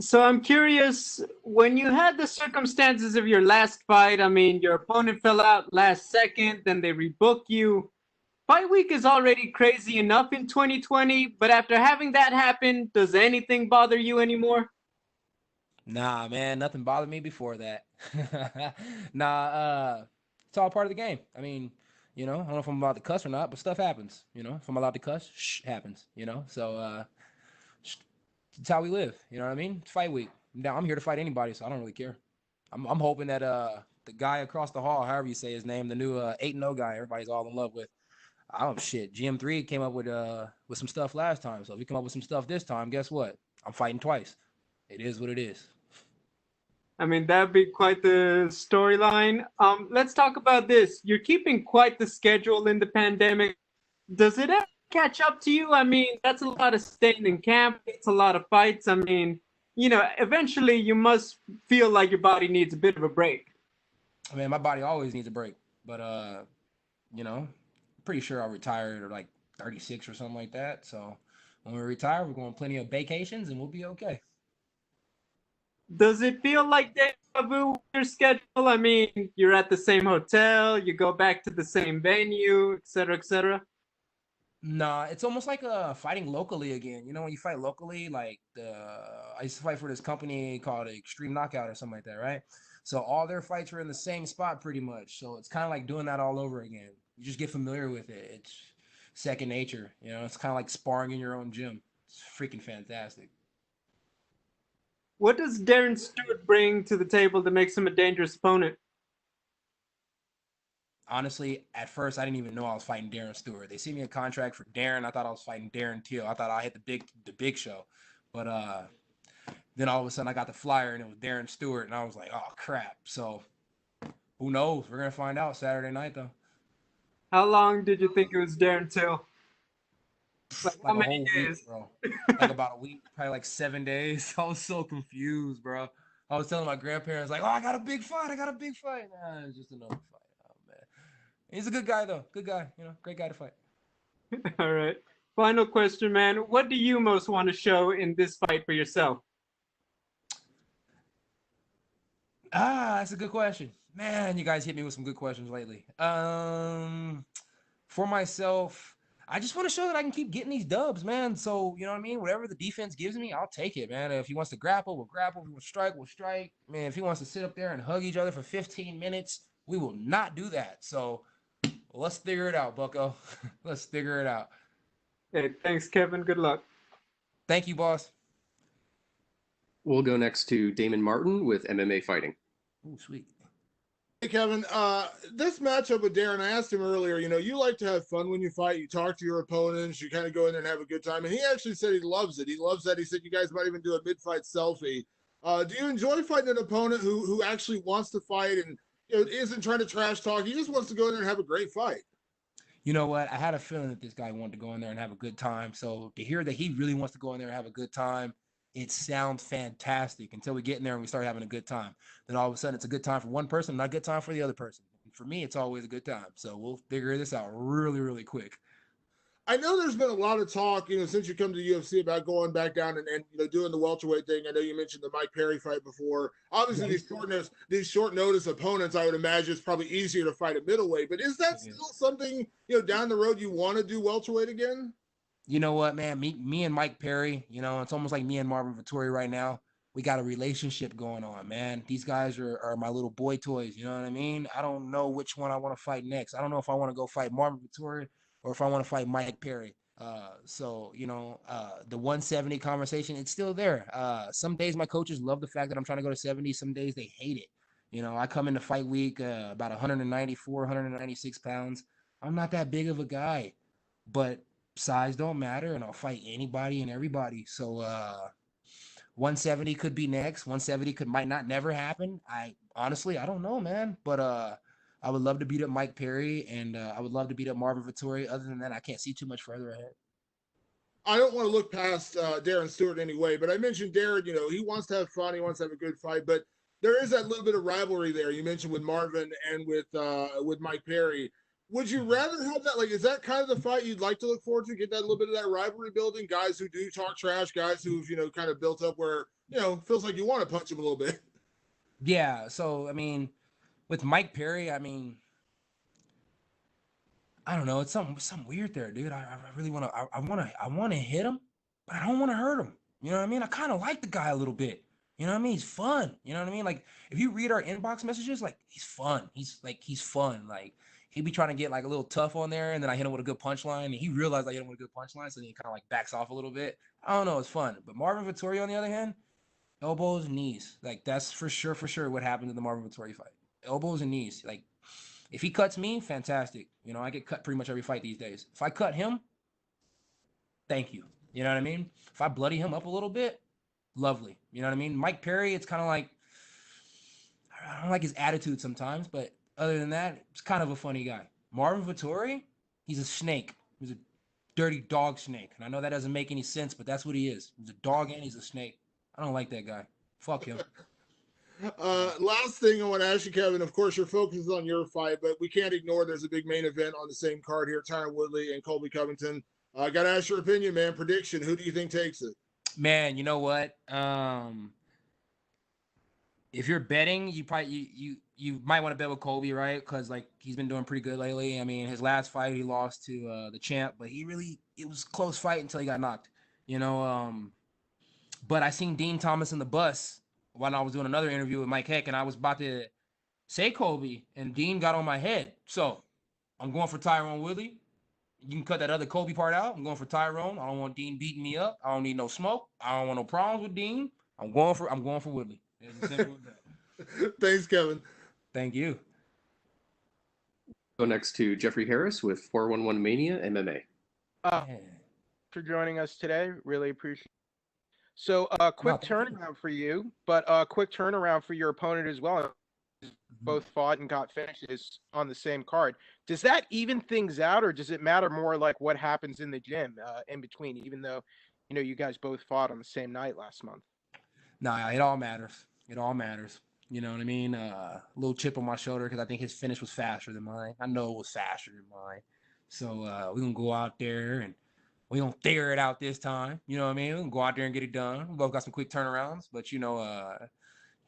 So I'm curious, when you had the circumstances of your last fight, I mean, your opponent fell out last second, then they rebook you. Fight week is already crazy enough in 2020, but after having that happen, does anything bother you anymore? Nah, man, nothing bothered me before that. Nah, it's all part of the game. I mean, I don't know if I'm allowed to cuss or not, but stuff happens. If I'm allowed to cuss, happens. So it's how we live. You know what I mean? It's fight week. Now I'm here to fight anybody, so I don't really care. I'm hoping that the guy across the hall, however you say his name, the new 8-0 guy, everybody's all in love with. I don't shit. GM3 came up with some stuff last time, so if he come up with some stuff this time, guess what? I'm fighting twice. It is what it is. I mean, that'd be quite the storyline. Let's talk about this. You're keeping quite the schedule in the pandemic. Does it ever catch up to you? I mean, that's a lot of staying in camp. It's a lot of fights. I mean, eventually you must feel like your body needs a bit of a break. I mean, my body always needs a break, but pretty sure I'll retire at like 36 or something like that. So when we retire, we're going plenty of vacations and we'll be okay. Does it feel like deja vu with your schedule? I mean, you're at the same hotel, you go back to the same venue, etc., etc. Nah, it's almost like fighting locally again. When you fight locally, like I used to fight for this company called Extreme Knockout or something like that, right? So all their fights were in the same spot pretty much. So it's kind of like doing that all over again. You just get familiar with it. It's second nature. It's kind of like sparring in your own gym. It's freaking fantastic. What does Darren Stewart bring to the table that makes him a dangerous opponent? Honestly, at first I didn't even know I was fighting Darren Stewart. They sent me a contract for Darren. I thought I was fighting Darren Till. I thought I hit the big show. But then all of a sudden I got the flyer and it was Darren Stewart and I was like, oh crap. So who knows? We're gonna find out Saturday night though. How long did you think it was Darren Till? Like how Like a many whole week, days? bro. Like about a week, probably like 7 days. I was so confused, bro. I was telling my grandparents, like, oh, I got a big fight. I got a big fight. Nah, it's just another fight. Oh man. He's a good guy though. Good guy, great guy to fight. All right. Final question, man. What do you most want to show in this fight for yourself? That's a good question. Man, you guys hit me with some good questions lately. For myself, I just want to show that I can keep getting these dubs, man. So, you know what I mean? Whatever the defense gives me, I'll take it, man. If he wants to grapple, we'll grapple. If he wants to strike, we'll strike. Man, if he wants to sit up there and hug each other for 15 minutes, we will not do that. So, let's figure it out, Bucko. Let's figure it out. Hey, thanks, Kevin. Good luck. Thank you, boss. We'll go next to Damon Martin with MMA Fighting. Ooh, sweet. Hey Kevin, this matchup with Darren, I asked him earlier. You like to have fun when you fight. You talk to your opponents. You kind of go in there and have a good time. And he actually said he loves it. He loves that. He said you guys might even do a mid-fight selfie. Do you enjoy fighting an opponent who actually wants to fight and isn't trying to trash talk? He just wants to go in there and have a great fight. You know what? I had a feeling that this guy wanted to go in there and have a good time. So to hear that he really wants to go in there and have a good time, it sounds fantastic until we get in there and we start having a good time. Then all of a sudden it's a good time for one person, not a good time for the other person. For me, it's always a good time. So we'll figure this out really, really quick. I know there's been a lot of talk, since you come to the UFC about going back down and doing the welterweight thing. I know you mentioned the Mike Perry fight before. Obviously, these short notice opponents, I would imagine it's probably easier to fight at middleweight. But is that still something down the road you want to do welterweight again? You know what, man? Me and Mike Perry, it's almost like me and Marvin Vittori right now. We got a relationship going on, man. These guys are my little boy toys. You know what I mean? I don't know which one I want to fight next. I don't know if I want to go fight Marvin Vittori or if I want to fight Mike Perry. The 170 conversation, it's still there. Some days my coaches love the fact that I'm trying to go to 70. Some days they hate it. I come into fight week about 194, 196 pounds. I'm not that big of a guy, but size don't matter, and I'll fight anybody and everybody. So 170 could be next. 170 might not never happen. I honestly I don't know, man. But I would love to beat up Mike Perry, and I would love to beat up Marvin Vittori. Other than that, I can't see too much further ahead. I don't want to look past Darren Stewart anyway, but I mentioned Darren, he wants to have fun, he wants to have a good fight, but there is that little bit of rivalry there. You mentioned with Marvin and with Mike Perry. Would you rather have that? Like, is that kind of the fight you'd like to look forward to? Get that little bit of that rivalry building, guys who do talk trash, guys who've kind of built up where feels like you want to punch them a little bit. Yeah. So I mean, with Mike Perry, I mean, I don't know. It's something weird there, dude. I really want to. I want to hit him, but I don't want to hurt him. You know what I mean? I kind of like the guy a little bit. You know what I mean? He's fun. You know what I mean? Like if you read our inbox messages, like he's fun. He's fun. Like he be trying to get like a little tough on there, and then I hit him with a good punchline, and he realized I hit him with a good punchline, so then he kind of like backs off a little bit. I don't know. It's fun. But Marvin Vettori, on the other hand, elbows and knees. Like that's for sure what happened in the Marvin Vettori fight. Elbows and knees. Like if he cuts me, fantastic. You know, I get cut pretty much every fight these days. If I cut him, thank you. You know what I mean? If I bloody him up a little bit, lovely. You know what I mean? Mike Perry, it's kind of like, I don't like his attitude sometimes, but other than that, it's kind of a funny guy. Marvin Vettori, he's a snake. He's a dirty dog snake. And I know that doesn't make any sense, but that's what he is. He's a dog and he's a snake. I don't like that guy. Fuck him. Last thing I want to ask you, Kevin. Of course, your focus is on your fight, but we can't ignore there's a big main event on the same card here: Tyron Woodley and Colby Covington. I got to ask your opinion, man. Prediction: who do you think takes it? Man, you know what? If you're betting, you might want to bet with Colby, right? Because like he's been doing pretty good lately. I mean, his last fight he lost to the champ, but it was a close fight until he got knocked. You know, but I seen Dean Thomas in the bus when I was doing another interview with Mike Heck, and I was about to say Colby, and Dean got on my head. So I'm going for Tyron Woodley. You can cut that other Colby part out. I'm going for Tyrone. I don't want Dean beating me up. I don't need no smoke. I don't want no problems with Dean. I'm going for Woodley. It's as simple as that. Thanks, Kevin. Thank you. Go next to Jeffrey Harris with 411 Mania MMA. For joining us today. Really appreciate it. So quick turnaround for you, but quick turnaround for your opponent as well. Both fought and got finishes on the same card. Does that even things out, or does it matter more like what happens in the gym in between, even though, you guys both fought on the same night last month? Nah, it all matters. It all matters. You know what I mean? A little chip on my shoulder because I think his finish was faster than mine. I know it was faster than mine. So we're going to go out there and we're going to figure it out this time. You know what I mean? We're going to go out there and get it done. We both got some quick turnarounds, but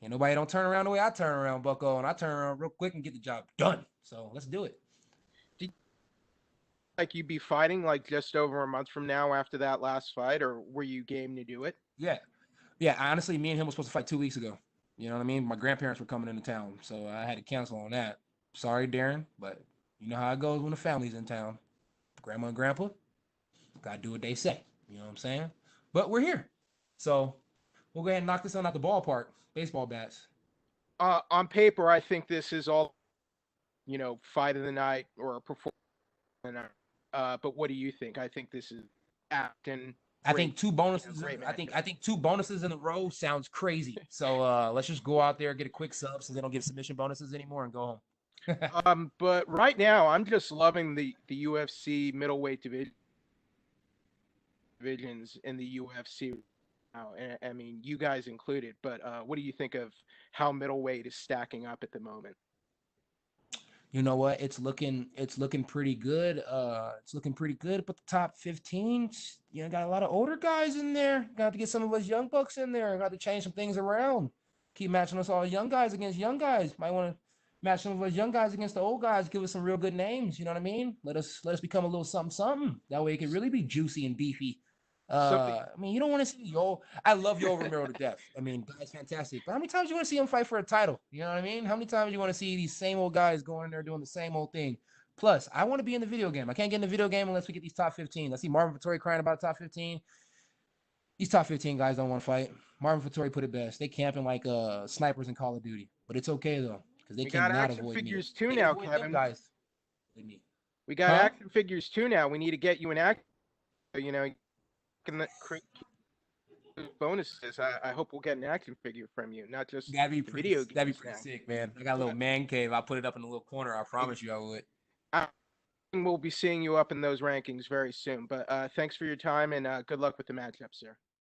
ain't nobody don't turn around the way I turn around, Bucko, and I turn around real quick and get the job done. So let's do it. Like you'd be fighting like just over a month from now after that last fight, or were you game to do it? Yeah. Honestly, me and him were supposed to fight 2 weeks ago. You know what I mean? My grandparents were coming into town, so I had to cancel on that. Sorry, Darren, but you know how it goes when the family's in town. Grandma and grandpa gotta do what they say. You know what I'm saying? But we're here, so we'll go ahead and knock this one out the ballpark. Baseball bats. On paper, I think this is all, fight of the night or a performance of the night. But what do you think? I think this is apt and. I think two bonuses. I think two bonuses in a row sounds crazy. So let's just go out there, get a quick sub, so they don't give submission bonuses anymore, and go home. But right now, I'm just loving the UFC middleweight divisions in the UFC. Now, I mean, you guys included. But what do you think of how middleweight is stacking up at the moment? You know what? It's looking pretty good. It's looking pretty good. But the top 15, got a lot of older guys in there. Got to get some of us young bucks in there. Got to change some things around. Keep matching us all young guys against young guys. Might want to match some of us young guys against the old guys. Give us some real good names. You know what I mean? Let us become a little something. That way it can really be juicy and beefy. I mean, you don't want to see Yo. I love Yo Romero to death. I mean, guy's fantastic. But how many times you want to see him fight for a title? You know what I mean? How many times you want to see these same old guys going in there doing the same old thing? Plus, I want to be in the video game. I can't get in the video game unless we get these top 15. I see Marvin Vettori crying about top 15. These top 15 guys don't want to fight. Marvin Vettori put it best. They camping like snipers in Call of Duty. But it's okay, though, because they cannot avoid me. We got action figures too now, Kevin. Guys. We got action figures too now. We need to get you an action. Bonuses. I hope we'll get an action figure from you, not just that'd be pretty sick, man. I got a little man cave. I'll put it up in the little corner. I promise you I would. We'll be seeing you up in those rankings very soon. But thanks for your time and good luck with the matchup, sir.